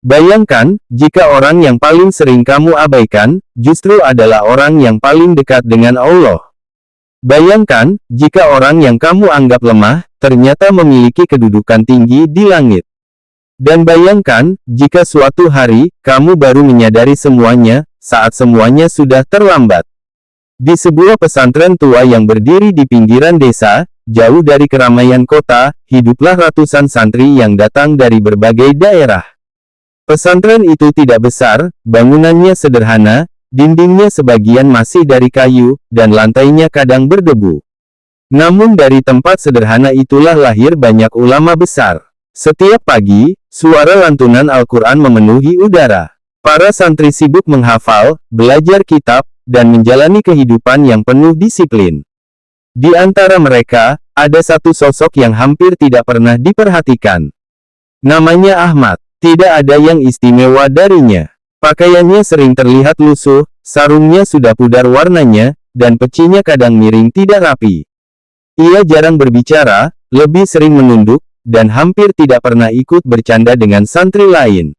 Bayangkan, jika orang yang paling sering kamu abaikan, justru adalah orang yang paling dekat dengan Allah. Bayangkan, jika orang yang kamu anggap lemah, ternyata memiliki kedudukan tinggi di langit. Dan bayangkan, jika suatu hari, kamu baru menyadari semuanya, saat semuanya sudah terlambat. Di sebuah pesantren tua yang berdiri di pinggiran desa, jauh dari keramaian kota, hiduplah ratusan santri yang datang dari berbagai daerah. Pesantren itu tidak besar, bangunannya sederhana, dindingnya sebagian masih dari kayu, dan lantainya kadang berdebu. Namun dari tempat sederhana itulah lahir banyak ulama besar. Setiap pagi, suara lantunan Al-Quran memenuhi udara. Para santri sibuk menghafal, belajar kitab, dan menjalani kehidupan yang penuh disiplin. Di antara mereka, ada satu sosok yang hampir tidak pernah diperhatikan. Namanya Ahmad. Tidak ada yang istimewa darinya. Pakaiannya sering terlihat lusuh, sarungnya sudah pudar warnanya, dan pecinya kadang miring tidak rapi. Ia jarang berbicara, lebih sering menunduk, dan hampir tidak pernah ikut bercanda dengan santri lain.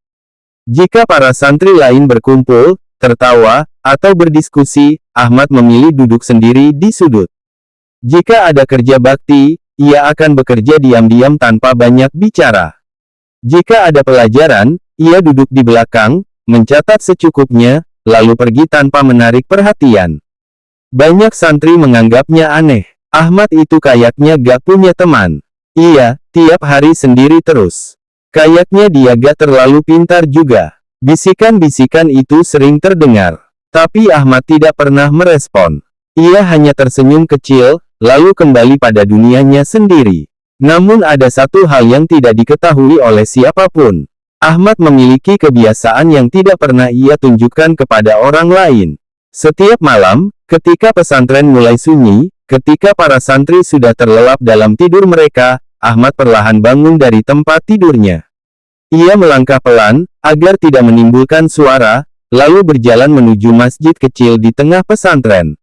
Jika para santri lain berkumpul, tertawa, atau berdiskusi, Ahmad memilih duduk sendiri di sudut. Jika ada kerja bakti, ia akan bekerja diam-diam tanpa banyak bicara. Jika ada pelajaran, ia duduk di belakang, mencatat secukupnya, lalu pergi tanpa menarik perhatian. Banyak santri menganggapnya aneh. Ahmad itu kayaknya gak punya teman. Iya, tiap hari sendiri terus. Kayaknya dia gak terlalu pintar juga. Bisikan-bisikan itu sering terdengar. Tapi Ahmad tidak pernah merespon. Ia hanya tersenyum kecil, lalu kembali pada dunianya sendiri. Namun ada satu hal yang tidak diketahui oleh siapapun. Ahmad memiliki kebiasaan yang tidak pernah ia tunjukkan kepada orang lain. Setiap malam, ketika pesantren mulai sunyi, ketika para santri sudah terlelap dalam tidur mereka, Ahmad perlahan bangun dari tempat tidurnya. Ia melangkah pelan, agar tidak menimbulkan suara, lalu berjalan menuju masjid kecil di tengah pesantren.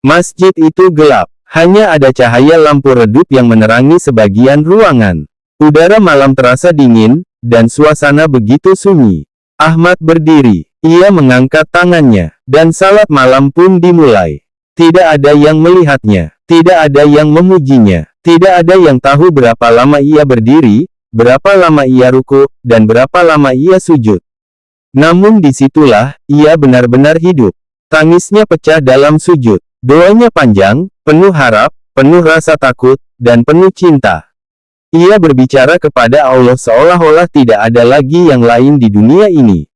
Masjid itu gelap, hanya ada cahaya lampu redup yang menerangi sebagian ruangan. Udara malam terasa dingin, dan suasana begitu sunyi. Ahmad berdiri, ia mengangkat tangannya, dan salat malam pun dimulai. Tidak ada yang melihatnya, tidak ada yang memujinya. Tidak ada yang tahu berapa lama ia berdiri, berapa lama ia ruku, dan berapa lama ia sujud. Namun disitulah, ia benar-benar hidup. Tangisnya pecah dalam sujud. Doanya panjang, penuh harap, penuh rasa takut, dan penuh cinta. Ia berbicara kepada Allah seolah-olah tidak ada lagi yang lain di dunia ini.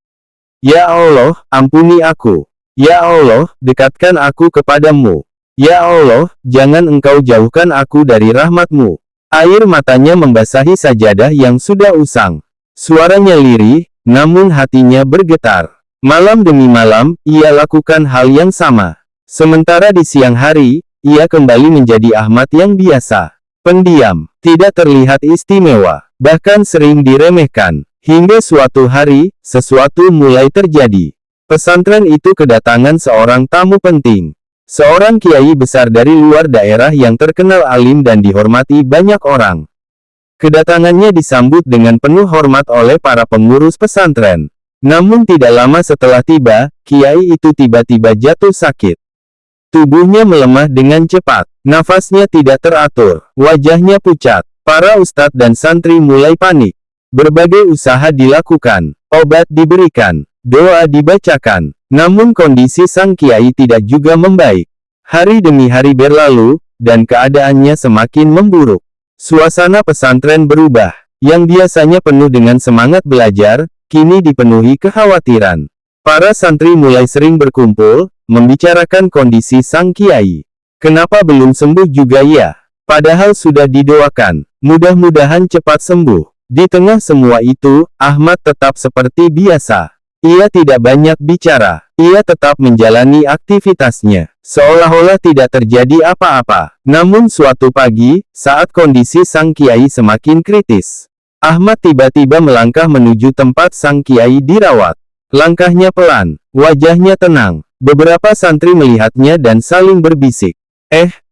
Ya Allah, ampuni aku. Ya Allah, dekatkan aku kepadamu. Ya Allah, jangan engkau jauhkan aku dari rahmat-Mu. Air matanya membasahi sajadah yang sudah usang. Suaranya lirih, namun hatinya bergetar. Malam demi malam, ia lakukan hal yang sama. Sementara di siang hari, ia kembali menjadi Ahmad yang biasa. Pendiam, tidak terlihat istimewa, bahkan sering diremehkan. Hingga suatu hari, sesuatu mulai terjadi. Pesantren itu kedatangan seorang tamu penting. Seorang kiai besar dari luar daerah yang terkenal alim dan dihormati banyak orang. Kedatangannya disambut dengan penuh hormat oleh para pengurus pesantren. Namun tidak lama setelah tiba, kiai itu tiba-tiba jatuh sakit. Tubuhnya melemah dengan cepat, nafasnya tidak teratur, wajahnya pucat. Para ustadz dan santri mulai panik. Berbagai usaha dilakukan, obat diberikan, doa dibacakan. Namun kondisi sang kiai tidak juga membaik. Hari demi hari berlalu, dan keadaannya semakin memburuk. Suasana pesantren berubah. Yang biasanya penuh dengan semangat belajar, kini dipenuhi kekhawatiran. Para santri mulai sering berkumpul, membicarakan kondisi sang kiai. Kenapa belum sembuh juga ya? Padahal sudah didoakan. Mudah-mudahan cepat sembuh. Di tengah semua itu, Ahmad tetap seperti biasa. Ia tidak banyak bicara. Ia tetap menjalani aktivitasnya, seolah-olah tidak terjadi apa-apa. Namun suatu pagi, saat kondisi sang kiai semakin kritis, Ahmad tiba-tiba melangkah menuju tempat sang kiai dirawat. Langkahnya pelan, wajahnya tenang. Beberapa santri melihatnya dan saling berbisik.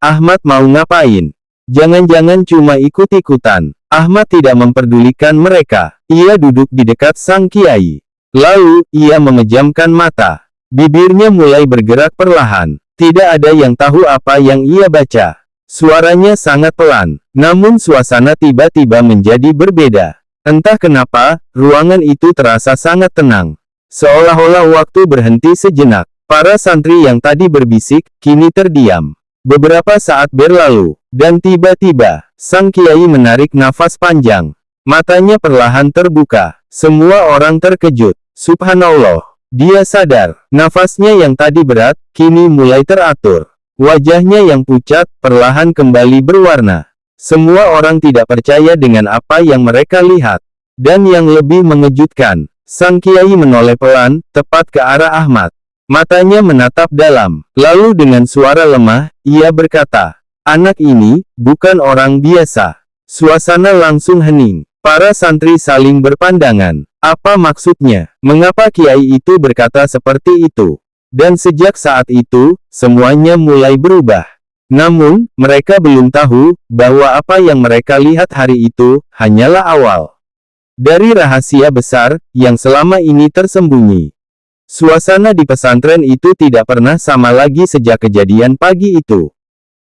Ahmad mau ngapain? Jangan-jangan cuma ikut-ikutan. Ahmad tidak memperdulikan mereka. Ia duduk di dekat sang kiai. Lalu, ia memejamkan mata. Bibirnya mulai bergerak perlahan. Tidak ada yang tahu apa yang ia baca. Suaranya sangat pelan, namun suasana tiba-tiba menjadi berbeda. Entah kenapa, ruangan itu terasa sangat tenang. Seolah-olah waktu berhenti sejenak. Para santri yang tadi berbisik, kini terdiam. Beberapa saat berlalu, dan tiba-tiba, sang kiai menarik nafas panjang. Matanya perlahan terbuka. Semua orang terkejut. Subhanallah. Dia sadar, nafasnya yang tadi berat, kini mulai teratur. Wajahnya yang pucat, perlahan kembali berwarna. Semua orang tidak percaya dengan apa yang mereka lihat. Dan yang lebih mengejutkan, sang kiai menoleh pelan, tepat ke arah Ahmad. Matanya menatap dalam, lalu dengan suara lemah, ia berkata, "Anak ini, bukan orang biasa." Suasana langsung hening. Para santri saling berpandangan. Apa maksudnya? Mengapa kiai itu berkata seperti itu? Dan sejak saat itu, semuanya mulai berubah. Namun, mereka belum tahu, bahwa apa yang mereka lihat hari itu, hanyalah awal dari rahasia besar, yang selama ini tersembunyi. Suasana di pesantren itu tidak pernah sama lagi sejak kejadian pagi itu.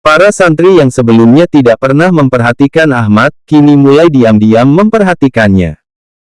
Para santri yang sebelumnya tidak pernah memperhatikan Ahmad, kini mulai diam-diam memperhatikannya.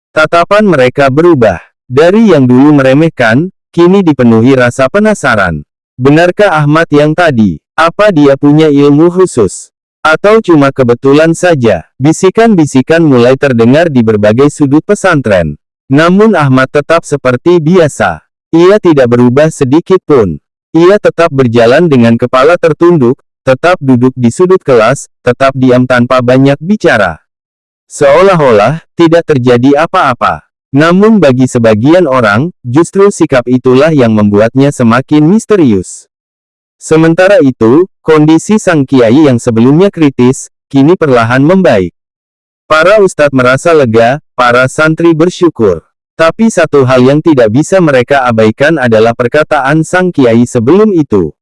Tatapan mereka berubah. Dari yang dulu meremehkan, kini dipenuhi rasa penasaran. Benarkah Ahmad yang tadi? Apa dia punya ilmu khusus? Atau cuma kebetulan saja? Bisikan-bisikan mulai terdengar di berbagai sudut pesantren. Namun Ahmad tetap seperti biasa. Ia tidak berubah sedikit pun. Ia tetap berjalan dengan kepala tertunduk, tetap duduk di sudut kelas, tetap diam tanpa banyak bicara. Seolah-olah, tidak terjadi apa-apa. Namun bagi sebagian orang, justru sikap itulah yang membuatnya semakin misterius. Sementara itu, kondisi sang kiai yang sebelumnya kritis, kini perlahan membaik. Para ustadz merasa lega, para santri bersyukur. Tapi satu hal yang tidak bisa mereka abaikan adalah perkataan sang kiai sebelum itu.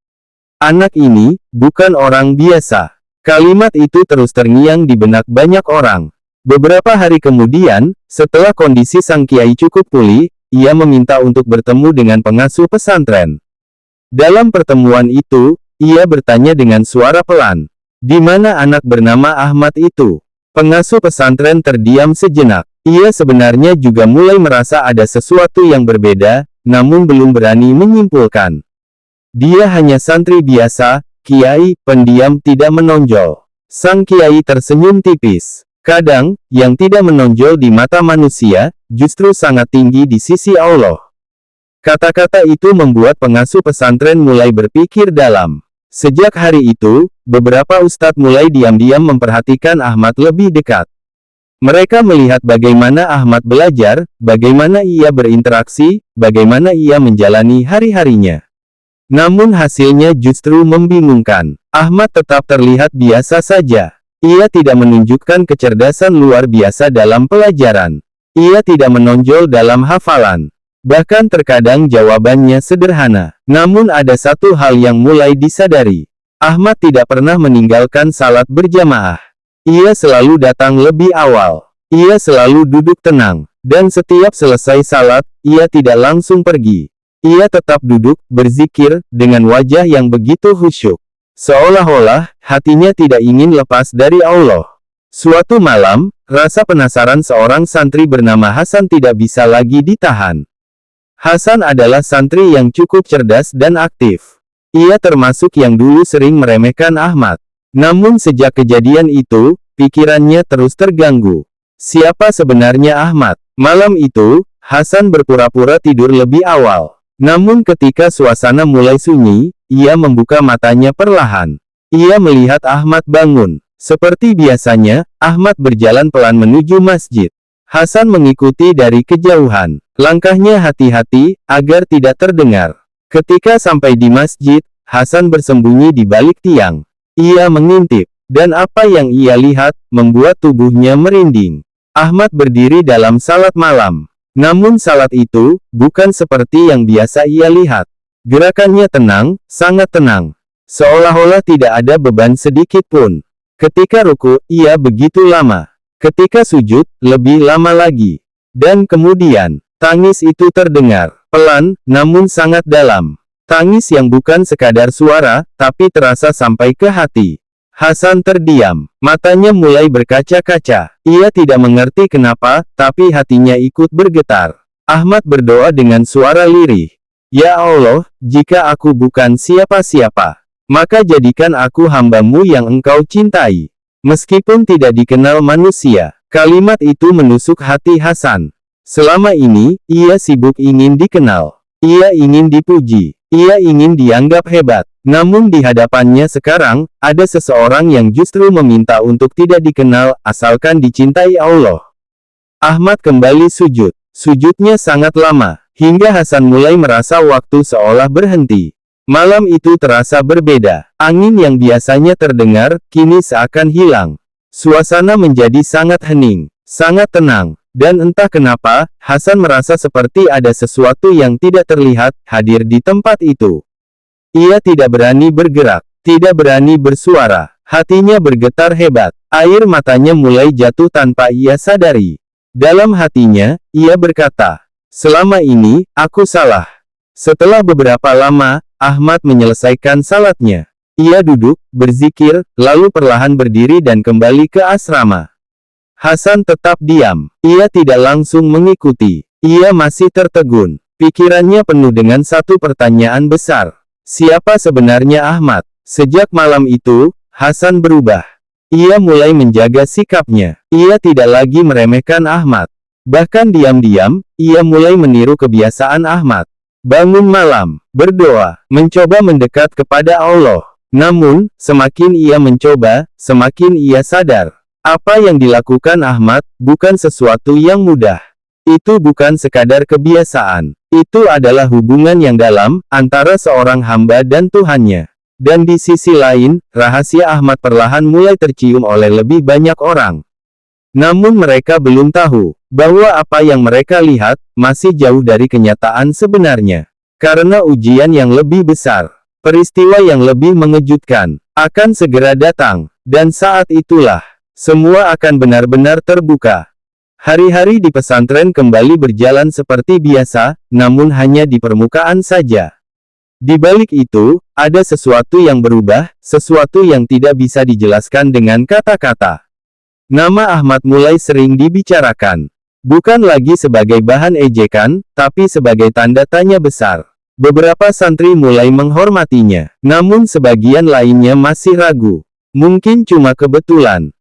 "Anak ini, bukan orang biasa." Kalimat itu terus terngiang di benak banyak orang. Beberapa hari kemudian, setelah kondisi sang kiai cukup pulih, ia meminta untuk bertemu dengan pengasuh pesantren. Dalam pertemuan itu, ia bertanya dengan suara pelan, "Di mana anak bernama Ahmad itu?" Pengasuh pesantren terdiam sejenak. Ia sebenarnya juga mulai merasa ada sesuatu yang berbeda, namun belum berani menyimpulkan. Dia hanya santri biasa, kiai, pendiam tidak menonjol. Sang kiai tersenyum tipis. Kadang, yang tidak menonjol di mata manusia, justru sangat tinggi di sisi Allah. Kata-kata itu membuat pengasuh pesantren mulai berpikir dalam. Sejak hari itu, beberapa ustadz mulai diam-diam memperhatikan Ahmad lebih dekat. Mereka melihat bagaimana Ahmad belajar, bagaimana ia berinteraksi, bagaimana ia menjalani hari-harinya. Namun hasilnya justru membingungkan. Ahmad tetap terlihat biasa saja. Ia tidak menunjukkan kecerdasan luar biasa dalam pelajaran. Ia tidak menonjol dalam hafalan. Bahkan terkadang jawabannya sederhana. Namun ada satu hal yang mulai disadari. Ahmad tidak pernah meninggalkan salat berjamaah. Ia selalu datang lebih awal. Ia selalu duduk tenang. Dan setiap selesai salat, ia tidak langsung pergi. Ia tetap duduk, berzikir, dengan wajah yang begitu khusyuk. Seolah-olah, hatinya tidak ingin lepas dari Allah. Suatu malam, rasa penasaran seorang santri bernama Hasan tidak bisa lagi ditahan. Hasan adalah santri yang cukup cerdas dan aktif. Ia termasuk yang dulu sering meremehkan Ahmad. Namun sejak kejadian itu, pikirannya terus terganggu. Siapa sebenarnya Ahmad? Malam itu, Hasan berpura-pura tidur lebih awal. Namun ketika suasana mulai sunyi, ia membuka matanya perlahan. Ia melihat Ahmad bangun. Seperti biasanya, Ahmad berjalan pelan menuju masjid. Hasan mengikuti dari kejauhan. Langkahnya hati-hati, agar tidak terdengar. Ketika sampai di masjid, Hasan bersembunyi di balik tiang. Ia mengintip, dan apa yang ia lihat, membuat tubuhnya merinding. Ahmad berdiri dalam salat malam. Namun salat itu, bukan seperti yang biasa ia lihat. Gerakannya tenang, sangat tenang. Seolah-olah tidak ada beban sedikit pun. Ketika ruku, ia begitu lama. Ketika sujud, lebih lama lagi. Dan kemudian, tangis itu terdengar, pelan, namun sangat dalam. Tangis yang bukan sekadar suara, tapi terasa sampai ke hati. Hasan terdiam, matanya mulai berkaca-kaca. Ia tidak mengerti kenapa, tapi hatinya ikut bergetar. Ahmad berdoa dengan suara lirih. Ya Allah, jika aku bukan siapa-siapa, maka jadikan aku hamba-Mu yang Engkau cintai. Meskipun tidak dikenal manusia, kalimat itu menusuk hati Hasan. Selama ini, ia sibuk ingin dikenal. Ia ingin dipuji. Ia ingin dianggap hebat. Namun di hadapannya sekarang, ada seseorang yang justru meminta untuk tidak dikenal, asalkan dicintai Allah. Ahmad kembali sujud. Sujudnya sangat lama, hingga Hasan mulai merasa waktu seolah berhenti. Malam itu terasa berbeda. Angin yang biasanya terdengar, kini seakan hilang. Suasana menjadi sangat hening, sangat tenang. Dan entah kenapa, Hasan merasa seperti ada sesuatu yang tidak terlihat, hadir di tempat itu. Ia tidak berani bergerak, tidak berani bersuara. Hatinya bergetar hebat. Air matanya mulai jatuh tanpa ia sadari. Dalam hatinya, ia berkata, "Selama ini, aku salah." Setelah beberapa lama, Ahmad menyelesaikan salatnya. Ia duduk, berzikir, lalu perlahan berdiri dan kembali ke asrama. Hasan tetap diam. Ia tidak langsung mengikuti. Ia masih tertegun. Pikirannya penuh dengan satu pertanyaan besar. Siapa sebenarnya Ahmad? Sejak malam itu, Hasan berubah. Ia mulai menjaga sikapnya. Ia tidak lagi meremehkan Ahmad. Bahkan diam-diam, ia mulai meniru kebiasaan Ahmad. Bangun malam, berdoa, mencoba mendekat kepada Allah. Namun, semakin ia mencoba, semakin ia sadar. Apa yang dilakukan Ahmad, bukan sesuatu yang mudah. Itu bukan sekadar kebiasaan. Itu adalah hubungan yang dalam, antara seorang hamba dan Tuhannya. Dan di sisi lain, rahasia Ahmad perlahan mulai tercium oleh lebih banyak orang. Namun mereka belum tahu, bahwa apa yang mereka lihat, masih jauh dari kenyataan sebenarnya. Karena ujian yang lebih besar, peristiwa yang lebih mengejutkan, akan segera datang. Dan saat itulah, semua akan benar-benar terbuka. Hari-hari di pesantren kembali berjalan seperti biasa, namun hanya di permukaan saja. Di balik itu, ada sesuatu yang berubah, sesuatu yang tidak bisa dijelaskan dengan kata-kata. Nama Ahmad mulai sering dibicarakan. Bukan lagi sebagai bahan ejekan, tapi sebagai tanda tanya besar. Beberapa santri mulai menghormatinya, namun sebagian lainnya masih ragu. Mungkin cuma kebetulan.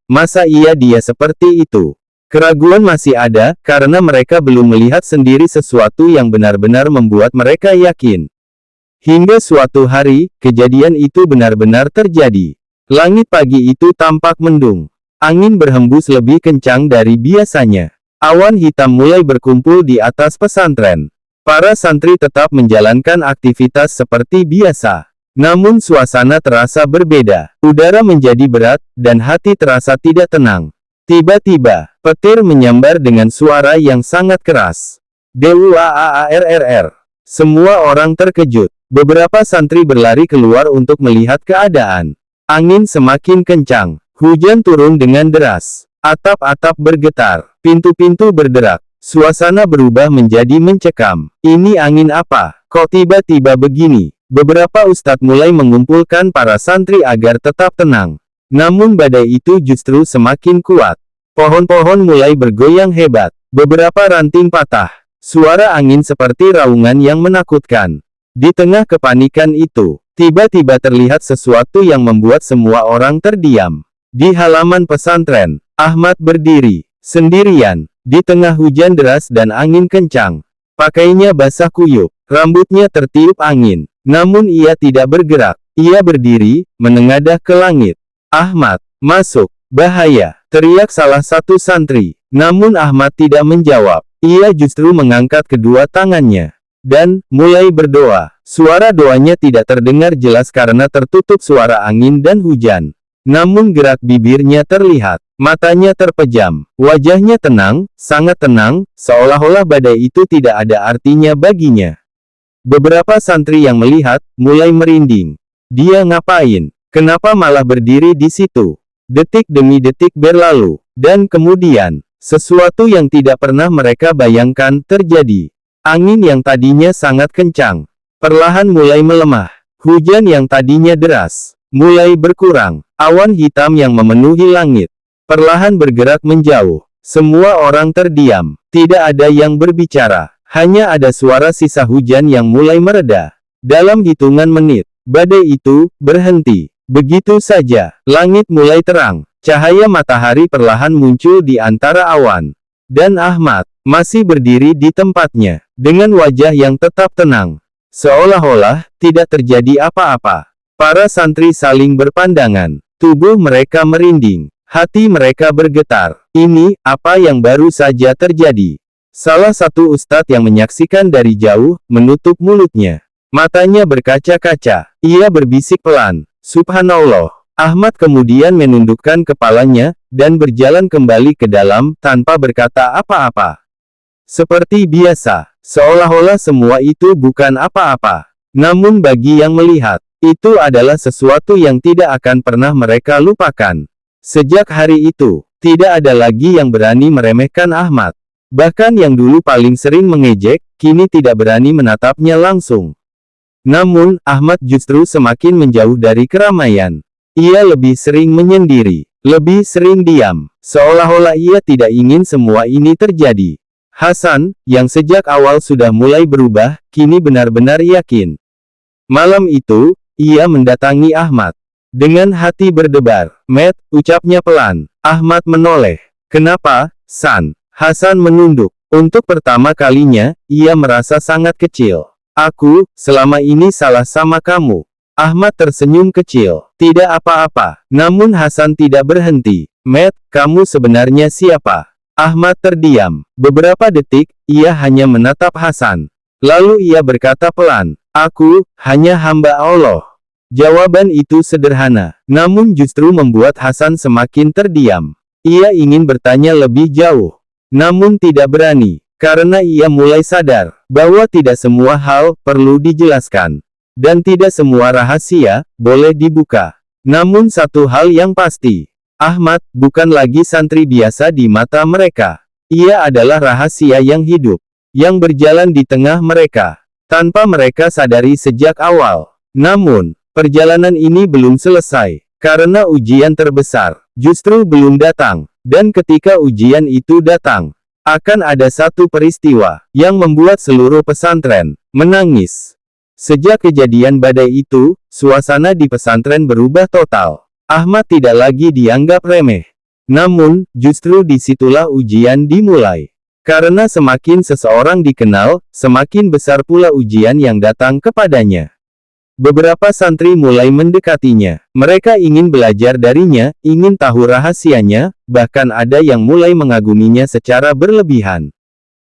Masa dia seperti itu? Keraguan masih ada, karena mereka belum melihat sendiri sesuatu yang benar-benar membuat mereka yakin. Hingga suatu hari, kejadian itu benar-benar terjadi. Langit pagi itu tampak mendung. Angin berhembus lebih kencang dari biasanya. Awan hitam mulai berkumpul di atas pesantren. Para santri tetap menjalankan aktivitas seperti biasa. Namun suasana terasa berbeda. Udara menjadi berat, dan hati terasa tidak tenang. Tiba-tiba, petir menyambar dengan suara yang sangat keras. Duaarrr. Semua orang terkejut. Beberapa santri berlari keluar untuk melihat keadaan. Angin semakin kencang. Hujan turun dengan deras. Atap-atap bergetar. Pintu-pintu berderak. Suasana berubah menjadi mencekam. Ini angin apa? Kok tiba-tiba begini? Beberapa ustadz mulai mengumpulkan para santri agar tetap tenang. Namun badai itu justru semakin kuat. Pohon-pohon mulai bergoyang hebat. Beberapa ranting patah. Suara angin seperti raungan yang menakutkan. Di tengah kepanikan itu, tiba-tiba terlihat sesuatu yang membuat semua orang terdiam. Di halaman pesantren, Ahmad berdiri, sendirian, di tengah hujan deras dan angin kencang. Pakainya basah kuyup, rambutnya tertiup angin, namun ia tidak bergerak. Ia berdiri, menengadah ke langit. "Ahmad, masuk, bahaya!" teriak salah satu santri. Namun Ahmad tidak menjawab. Ia justru mengangkat kedua tangannya, dan mulai berdoa. Suara doanya tidak terdengar jelas karena tertutup suara angin dan hujan. Namun gerak bibirnya terlihat, matanya terpejam, wajahnya tenang, sangat tenang, seolah-olah badai itu tidak ada artinya baginya. Beberapa santri yang melihat, mulai merinding. Dia ngapain? Kenapa malah berdiri di situ? Detik demi detik berlalu, dan kemudian, sesuatu yang tidak pernah mereka bayangkan terjadi. Angin yang tadinya sangat kencang, perlahan mulai melemah. Hujan yang tadinya deras, mulai berkurang. Awan hitam yang memenuhi langit, perlahan bergerak menjauh. Semua orang terdiam, tidak ada yang berbicara. Hanya ada suara sisa hujan yang mulai mereda. Dalam hitungan menit, badai itu berhenti. Begitu saja, langit mulai terang. Cahaya matahari perlahan muncul di antara awan. Dan Ahmad masih berdiri di tempatnya, dengan wajah yang tetap tenang. Seolah-olah tidak terjadi apa-apa. Para santri saling berpandangan. Tubuh mereka merinding. Hati mereka bergetar. Ini, apa yang baru saja terjadi? Salah satu ustadz yang menyaksikan dari jauh, menutup mulutnya. Matanya berkaca-kaca. Ia berbisik pelan, "Subhanallah." Ahmad kemudian menundukkan kepalanya, dan berjalan kembali ke dalam, tanpa berkata apa-apa. Seperti biasa, seolah-olah semua itu bukan apa-apa. Namun bagi yang melihat, itu adalah sesuatu yang tidak akan pernah mereka lupakan. Sejak hari itu, tidak ada lagi yang berani meremehkan Ahmad. Bahkan yang dulu paling sering mengejek, kini tidak berani menatapnya langsung. Namun, Ahmad justru semakin menjauh dari keramaian. Ia lebih sering menyendiri, lebih sering diam, seolah-olah ia tidak ingin semua ini terjadi. Hasan, yang sejak awal sudah mulai berubah, kini benar-benar yakin. Malam itu, ia mendatangi Ahmad. Dengan hati berdebar, "Matt," ucapnya pelan. Ahmad menoleh. "Kenapa, San?" Hasan menunduk. Untuk pertama kalinya, ia merasa sangat kecil. "Aku, selama ini salah sama kamu." Ahmad tersenyum kecil. "Tidak apa-apa." Namun Hasan tidak berhenti. "Matt, kamu sebenarnya siapa?" Ahmad terdiam. Beberapa detik, ia hanya menatap Hasan. Lalu ia berkata pelan, "Aku, hanya hamba Allah." Jawaban itu sederhana, namun justru membuat Hasan semakin terdiam. Ia ingin bertanya lebih jauh, namun tidak berani, karena ia mulai sadar bahwa tidak semua hal perlu dijelaskan, dan tidak semua rahasia boleh dibuka. Namun satu hal yang pasti, Ahmad bukan lagi santri biasa di mata mereka. Ia adalah rahasia yang hidup, yang berjalan di tengah mereka, tanpa mereka sadari sejak awal. Namun, perjalanan ini belum selesai, karena ujian terbesar justru belum datang. Dan ketika ujian itu datang, akan ada satu peristiwa yang membuat seluruh pesantren menangis. Sejak kejadian badai itu, suasana di pesantren berubah total. Ahmad tidak lagi dianggap remeh. Namun, justru disitulah ujian dimulai. Karena semakin seseorang dikenal, semakin besar pula ujian yang datang kepadanya. Beberapa santri mulai mendekatinya. Mereka ingin belajar darinya, ingin tahu rahasianya, bahkan ada yang mulai mengaguminya secara berlebihan.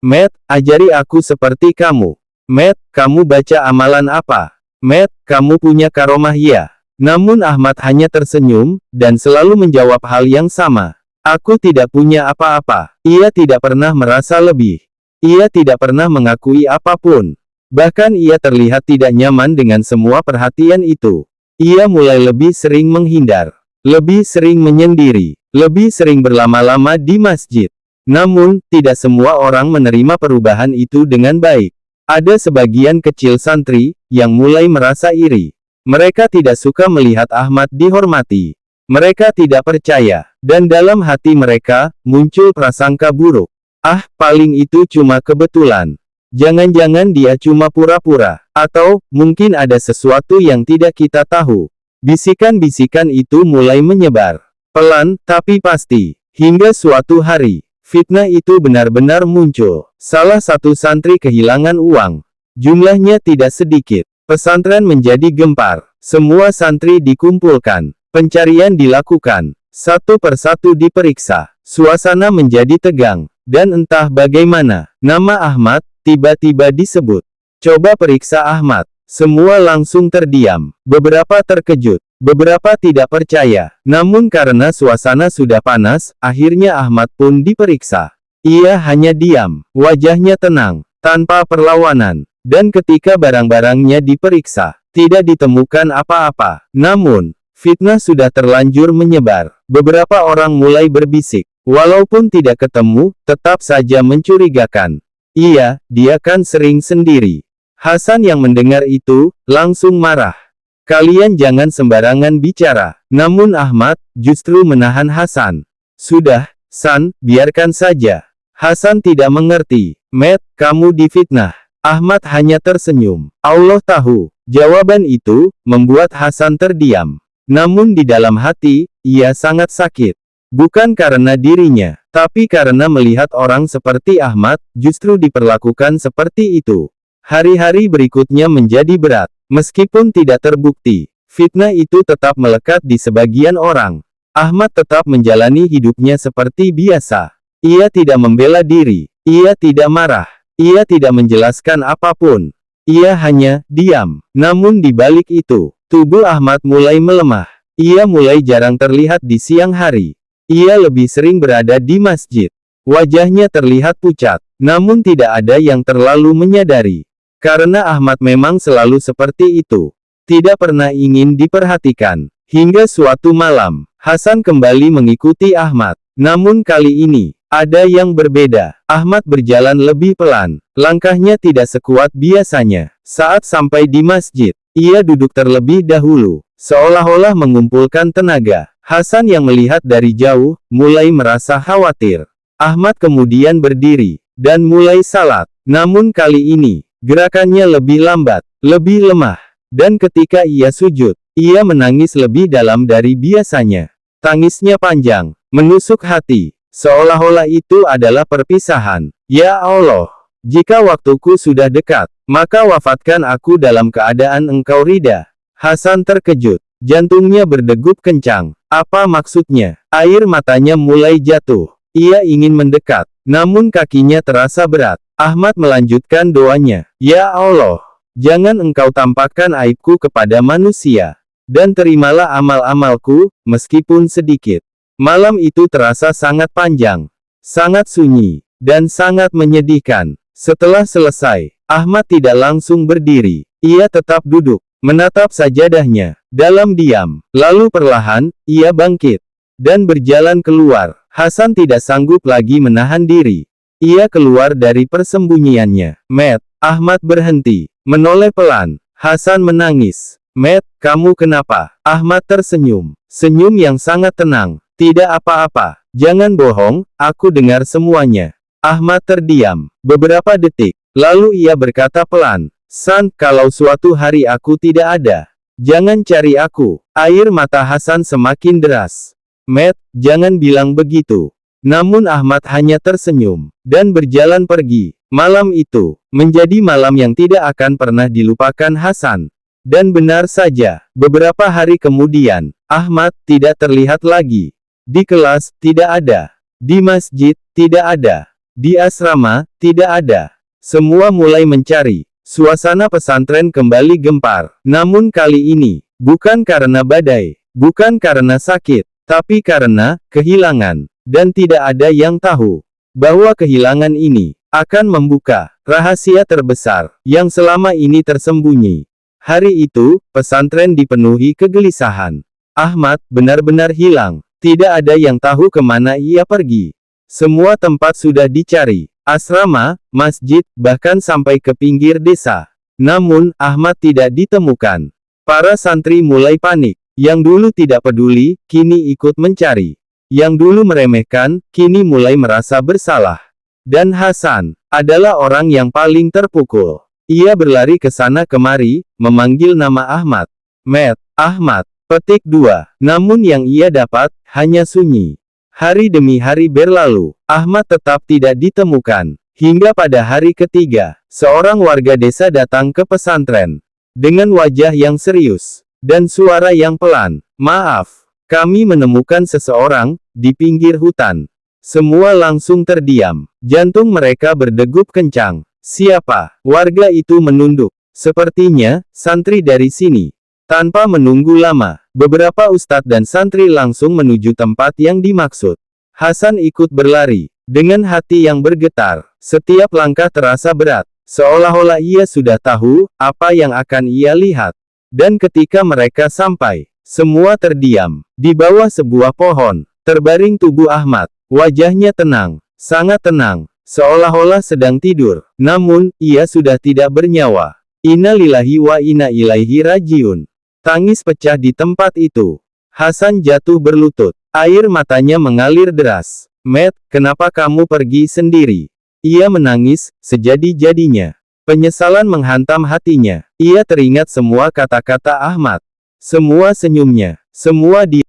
"Matt, ajari aku seperti kamu." "Matt, kamu baca amalan apa?" "Matt, kamu punya karomah ya?" Namun Ahmad hanya tersenyum, dan selalu menjawab hal yang sama. "Aku tidak punya apa-apa." Ia tidak pernah merasa lebih. Ia tidak pernah mengakui apapun. Bahkan ia terlihat tidak nyaman dengan semua perhatian itu. Ia mulai lebih sering menghindar, lebih sering menyendiri, lebih sering berlama-lama di masjid. Namun, tidak semua orang menerima perubahan itu dengan baik. Ada sebagian kecil santri yang mulai merasa iri. Mereka tidak suka melihat Ahmad dihormati. Mereka tidak percaya, dan dalam hati mereka muncul prasangka buruk. "Ah, paling itu cuma kebetulan. Jangan-jangan dia cuma pura-pura, atau mungkin ada sesuatu yang tidak kita tahu." Bisikan-bisikan itu mulai menyebar, pelan tapi pasti, hingga suatu hari, fitnah itu benar-benar muncul. Salah satu santri kehilangan uang. Jumlahnya tidak sedikit. Pesantren menjadi gempar. Semua santri dikumpulkan. Pencarian dilakukan. Satu persatu diperiksa. Suasana menjadi tegang. Dan entah bagaimana, nama Ahmad tiba-tiba disebut. "Coba periksa Ahmad." Semua langsung terdiam. Beberapa terkejut. Beberapa tidak percaya. Namun karena suasana sudah panas, akhirnya Ahmad pun diperiksa. Ia hanya diam. Wajahnya tenang, tanpa perlawanan. Dan ketika barang-barangnya diperiksa, tidak ditemukan apa-apa. Namun, fitnah sudah terlanjur menyebar. Beberapa orang mulai berbisik. Walaupun tidak ketemu, tetap saja mencurigakan. Iya, dia kan sering sendiri. Hasan yang mendengar itu, langsung marah. Kalian jangan sembarangan bicara. Namun Ahmad, justru menahan Hasan. Sudah, San, biarkan saja. Hasan tidak mengerti. Matt, kamu difitnah. Ahmad hanya tersenyum. Allah tahu. Jawaban itu, membuat Hasan terdiam. Namun di dalam hati, ia sangat sakit. Bukan karena dirinya, tapi karena melihat orang seperti Ahmad, justru diperlakukan seperti itu. Hari-hari berikutnya menjadi berat. Meskipun tidak terbukti, fitnah itu tetap melekat di sebagian orang. Ahmad tetap menjalani hidupnya seperti biasa. Ia tidak membela diri. Ia tidak marah. Ia tidak menjelaskan apapun. Ia hanya diam. Namun di balik itu, tubuh Ahmad mulai melemah. Ia mulai jarang terlihat di siang hari. Ia lebih sering berada di masjid. Wajahnya terlihat pucat, namun tidak ada yang terlalu menyadari. Karena Ahmad memang selalu seperti itu. Tidak pernah ingin diperhatikan. Hingga suatu malam, Hasan kembali mengikuti Ahmad. Namun kali ini, ada yang berbeda. Ahmad berjalan lebih pelan. Langkahnya tidak sekuat biasanya. Saat sampai di masjid, ia duduk terlebih dahulu. Seolah-olah mengumpulkan tenaga. Hasan yang melihat dari jauh, mulai merasa khawatir. Ahmad kemudian berdiri, dan mulai salat. Namun kali ini, gerakannya lebih lambat, lebih lemah. Dan ketika ia sujud, ia menangis lebih dalam dari biasanya. Tangisnya panjang, menusuk hati, seolah-olah itu adalah perpisahan. Ya Allah, jika waktuku sudah dekat, maka wafatkan aku dalam keadaan Engkau ridha. Hasan terkejut, jantungnya berdegup kencang. Apa maksudnya? Air matanya mulai jatuh. Ia ingin mendekat, namun kakinya terasa berat. Ahmad melanjutkan doanya. Ya Allah, jangan Engkau tampakkan aibku kepada manusia. Dan terimalah amal-amalku, meskipun sedikit. Malam itu terasa sangat panjang, sangat sunyi, dan sangat menyedihkan. Setelah selesai, Ahmad tidak langsung berdiri. Ia tetap duduk, menatap sajadahnya, dalam diam. Lalu perlahan, ia bangkit, dan berjalan keluar. Hasan tidak sanggup lagi menahan diri. Ia keluar dari persembunyiannya. Matt, Ahmad berhenti, menoleh pelan. Hasan menangis. Matt, kamu kenapa? Ahmad tersenyum. Senyum yang sangat tenang. Tidak apa-apa. Jangan bohong, aku dengar semuanya. Ahmad terdiam. Beberapa detik. Lalu ia berkata pelan. San, kalau suatu hari aku tidak ada, jangan cari aku. Air mata Hasan semakin deras. Matt, jangan bilang begitu. Namun Ahmad hanya tersenyum, dan berjalan pergi. Malam itu, menjadi malam yang tidak akan pernah dilupakan Hasan. Dan benar saja, beberapa hari kemudian, Ahmad tidak terlihat lagi. Di kelas, tidak ada. Di masjid, tidak ada. Di asrama, tidak ada. Semua mulai mencari. Suasana pesantren kembali gempar. Namun kali ini, bukan karena badai, bukan karena sakit, tapi karena kehilangan. Dan tidak ada yang tahu bahwa kehilangan ini akan membuka rahasia terbesar yang selama ini tersembunyi. Hari itu, pesantren dipenuhi kegelisahan. Ahmad benar-benar hilang. Tidak ada yang tahu kemana ia pergi. Semua tempat sudah dicari. Asrama, masjid, bahkan sampai ke pinggir desa. Namun, Ahmad tidak ditemukan. Para santri mulai panik. Yang dulu tidak peduli, kini ikut mencari. Yang dulu meremehkan, kini mulai merasa bersalah. Dan Hasan adalah orang yang paling terpukul. Ia berlari ke sana kemari, memanggil nama Ahmad. Matt, Ahmad, petik 2. Namun yang ia dapat, hanya sunyi. Hari demi hari berlalu, Ahmad tetap tidak ditemukan. Hingga pada hari ketiga, seorang warga desa datang ke pesantren. Dengan wajah yang serius, dan suara yang pelan. Maaf, kami menemukan seseorang di pinggir hutan. Semua langsung terdiam. Jantung mereka berdegup kencang. Siapa? Warga itu menunduk. Sepertinya, santri dari sini. Tanpa menunggu lama, beberapa ustadz dan santri langsung menuju tempat yang dimaksud. Hasan ikut berlari. Dengan hati yang bergetar, setiap langkah terasa berat. Seolah-olah ia sudah tahu, apa yang akan ia lihat. Dan ketika mereka sampai, Semua terdiam. Di bawah sebuah pohon, terbaring tubuh Ahmad. Wajahnya tenang, sangat tenang, seolah-olah sedang tidur. Namun, ia sudah tidak bernyawa. Inna lillahi wa inna ilaihi rajiun. Tangis pecah di tempat itu. Hasan jatuh berlutut. Air matanya mengalir deras. Matt, kenapa kamu pergi sendiri? Ia menangis, sejadi-jadinya. Penyesalan menghantam hatinya. Ia teringat semua kata-kata Ahmad. Semua senyumnya. Semua dia.